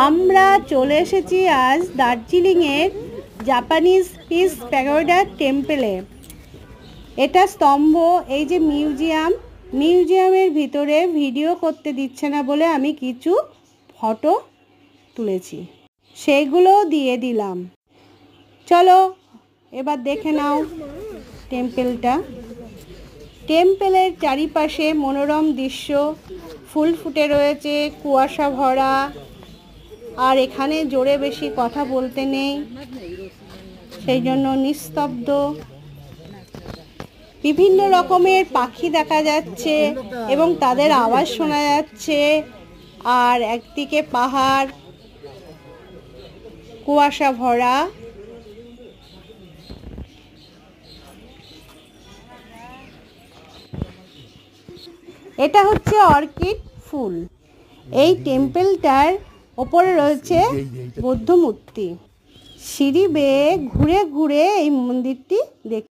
আমরা চলে এসেছি আজ দার্জিলিংয়ের জাপানিজ পিস প্যাগোডা টেম্পলে। এটা স্তম্ভ, এই যে মিউজিয়ামের ভিতরে ভিডিও করতে দিচ্ছে না বলে আমি কিছু ফটো তুলেছি, সেগুলো দিয়ে দিলাম। চলো এবার দেখে নাও টেম্পলটা। টেম্পলের চারিপাশে মনোরম দৃশ্য, ফুল ফুটে রয়েছে, কুয়াশা ভরা, আর এখানে জোরে বেশি কথা বলতে নেই, সেই জন্য নিস্তব্ধ। বিভিন্ন রকমের পাখি দেখা যাচ্ছে এবং তাদের আওয়াজ শোনা যাচ্ছে, আর একদিকে পাহাড়, কুয়াশা ভরা। এটা হচ্ছে অর্কিড ফুল। এই টেম্পলটার ওপরে রয়েছে বৌদ্ধ মূর্তি। সিঁড়ি বেয়ে ঘুরে ঘুরে এই মন্দিরটি দেখ